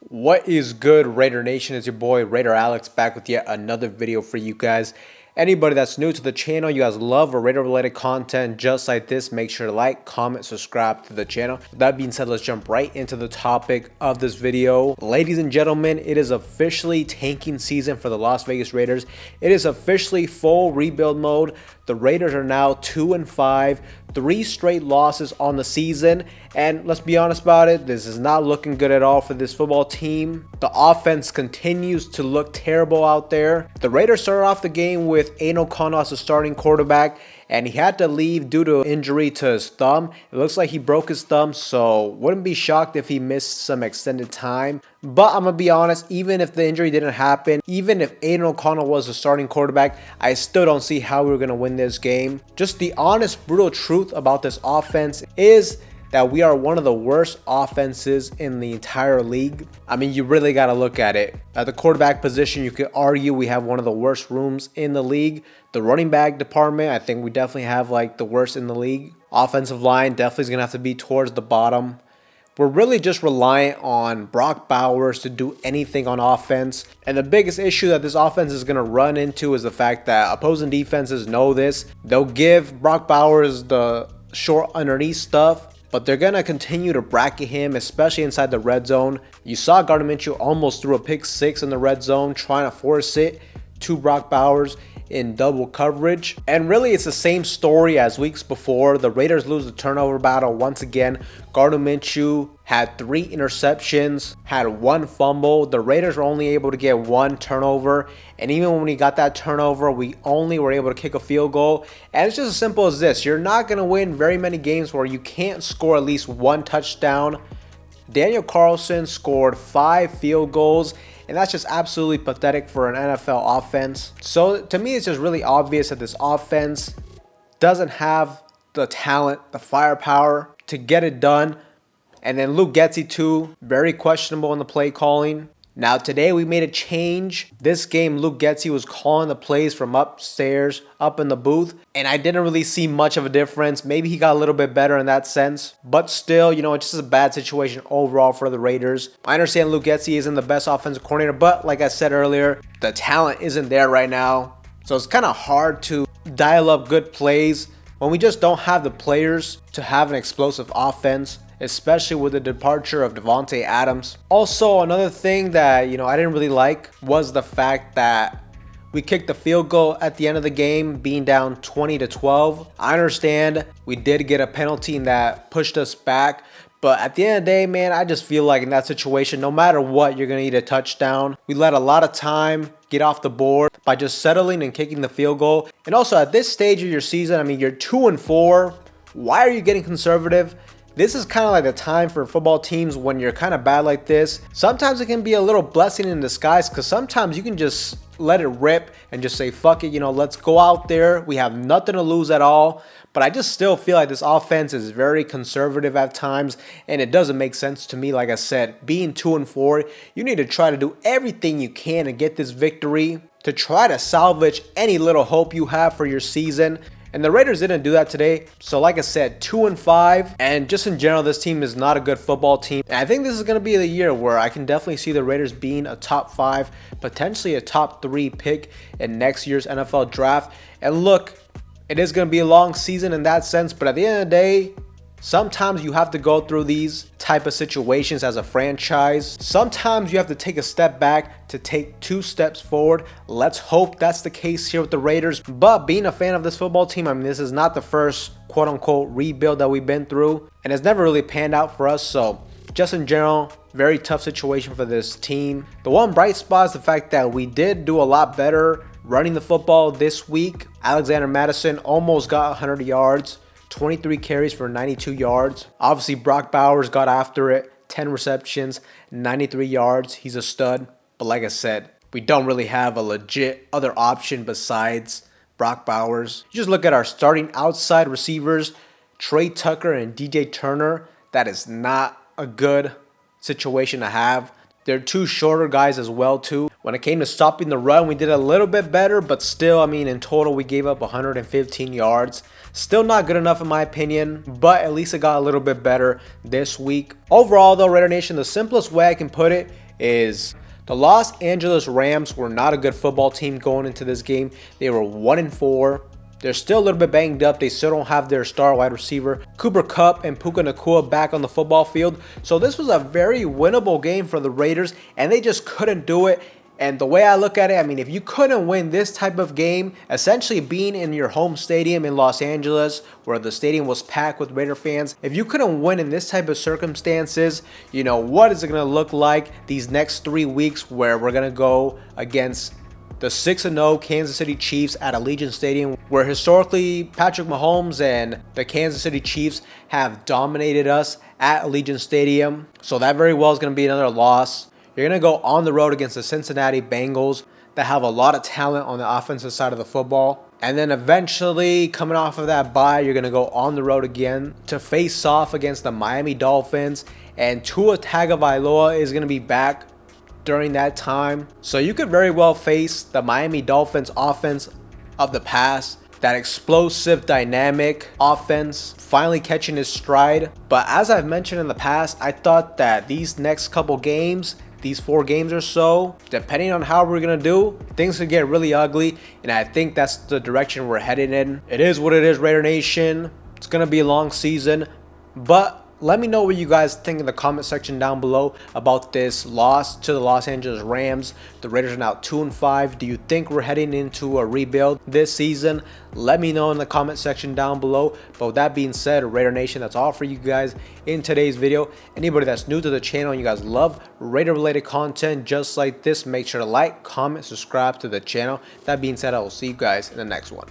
What is good, Raider Nation? It's your boy Raider Alex back with yet another video for you guys. Anybody that's new to the channel, you guys love Raider related content just like this, make sure to like, comment, subscribe to the channel. With that being said, let's jump right into the topic of this video. Ladies and gentlemen, it is officially tanking season for the Las Vegas Raiders. It is officially full rebuild mode. The Raiders are now 2-5, 3 straight losses on the season, and let's be honest about it, this is not looking good at all for this football team. The offense continues to look terrible out there. The Raiders started off the game with Aiden O'Connell as the starting quarterback, and he had to leave due to injury to his thumb. It looks like he broke his thumb, so wouldn't be shocked if he missed some extended time. But I'm going to be honest, even if the injury didn't happen, even if Aiden O'Connell was the starting quarterback, I still don't see how we were going to win this game. Just the honest, brutal truth about this offense is that we are one of the worst offenses in the entire league. I mean, you really got to look at it. At the quarterback position, you could argue we have one of the worst rooms in the league. The running back department, I think we definitely have like the worst in the league. Offensive line definitely is going to have to be towards the bottom. We're really just reliant on Brock Bowers to do anything on offense. And the biggest issue that this offense is going to run into is the fact that opposing defenses know this. They'll give Brock Bowers the short underneath stuff, but they're going to continue to bracket him, especially inside the red zone. You saw Gardner Minshew almost threw a pick six in the red zone, trying to force it to Brock Bowers in double coverage. And really, it's the same story as weeks before. The Raiders lose the turnover battle once again. Gardner Minshew had 3 interceptions, had 1 fumble. The Raiders were only able to get 1 turnover, and even when we got that turnover, we only were able to kick a field goal. And it's just as simple as this: you're not going to win very many games where you can't score at least 1 touchdown. Daniel Carlson scored 5 field goals, and that's just absolutely pathetic for an NFL offense. So to me, it's just really obvious that this offense doesn't have the talent, the firepower to get it done. And then Luke Getsy too, very questionable in the play calling. Now today we made a change. This game Luke Getsy was calling the plays from upstairs, up in the booth, and I didn't really see much of a difference. Maybe he got a little bit better in that sense, but still, you know, it's just a bad situation overall for the Raiders. I understand Luke Getsy isn't the best offensive coordinator, but like I said earlier, the talent isn't there right now. So it's kind of hard to dial up good plays when we just don't have the players to have an explosive offense, especially with the departure of Davante Adams. Also, another thing that, I didn't really like was the fact that we kicked the field goal at the end of the game, being down 20-12. I understand we did get a penalty that pushed us back, but at the end of the day, man, I just feel like in that situation, no matter what, you're going to need a touchdown. We let a lot of time get off the board by just settling and kicking the field goal. And also, at this stage of your season, I mean, you're 2-4. Why are you getting conservative? This is kind of like the time for football teams when you're kind of bad like this. Sometimes it can be a little blessing in disguise, because sometimes you can just let it rip and just say, fuck it, let's go out there. We have nothing to lose at all. But I just still feel like this offense is very conservative at times, and it doesn't make sense to me. Like I said, being 2-4, you need to try to do everything you can to get this victory, to try to salvage any little hope you have for your season. And the Raiders didn't do that today. So like I said, 2-5. And just in general, this team is not a good football team. And I think this is going to be the year where I can definitely see the Raiders being a top 5, potentially a top 3 pick in next year's NFL draft. And look, it is going to be a long season in that sense. But at the end of the day, sometimes you have to go through these type of situations as a franchise. Sometimes you have to take a step back to take 2 steps forward. Let's hope that's the case here with the Raiders. But being a fan of this football team, I mean, this is not the first quote-unquote rebuild that we've been through, and it's never really panned out for us. So just in general, very tough situation for this team. The one bright spot is the fact that we did do a lot better running the football this week. Alexander Mattison almost got 100 yards. 23 carries for 92 yards. Obviously, Brock Bowers got after it. 10 receptions, 93 yards. He's a stud. But like I said, we don't really have a legit other option besides Brock Bowers. You just look at our starting outside receivers, Trey Tucker and DJ Turner. That is not a good situation to have. They're 2 shorter guys as well too. When it came to stopping the run, we did a little bit better, but still, I mean, in total, we gave up 115 yards. Still not good enough in my opinion, but at least it got a little bit better this week. Overall though, Raider Nation, the simplest way I can put it is the Los Angeles Rams were not a good football team going into this game. They were 1-4. They're still a little bit banged up. They still don't have their star wide receiver, Cooper Kupp and Puka Nacua, back on the football field. So this was a very winnable game for the Raiders, and they just couldn't do it. And the way I look at it, I mean, if you couldn't win this type of game, essentially being in your home stadium in Los Angeles, where the stadium was packed with Raider fans, if you couldn't win in this type of circumstances, you know, what is it going to look like these next 3 weeks where we're going to go against the 6-0 Kansas City Chiefs at Allegiant Stadium, where historically Patrick Mahomes and the Kansas City Chiefs have dominated us at Allegiant Stadium. So that very well is going to be another loss. You're going to go on the road against the Cincinnati Bengals that have a lot of talent on the offensive side of the football. And then eventually, coming off of that bye, you're going to go on the road again to face off against the Miami Dolphins. And Tua Tagovailoa is going to be back during that time. So you could very well face the Miami Dolphins offense of the past. That explosive, dynamic offense finally catching its stride. But as I've mentioned in the past, I thought that these next couple games, these 4 games or so, depending on how we're going to do, things could get really ugly. And I think that's the direction we're headed in. It is what it is, Raider Nation. It's going to be a long season. But let me know what you guys think in the comment section down below about this loss to the Los Angeles Rams. The Raiders are now 2-5. Do you think we're heading into a rebuild this season? Let me know in the comment section down below. But with that being said, Raider Nation, that's all for you guys in today's video. Anybody that's new to the channel and you guys love Raider related content just like this, make sure to like, comment, subscribe to the channel. That being said, I will see you guys in the next one.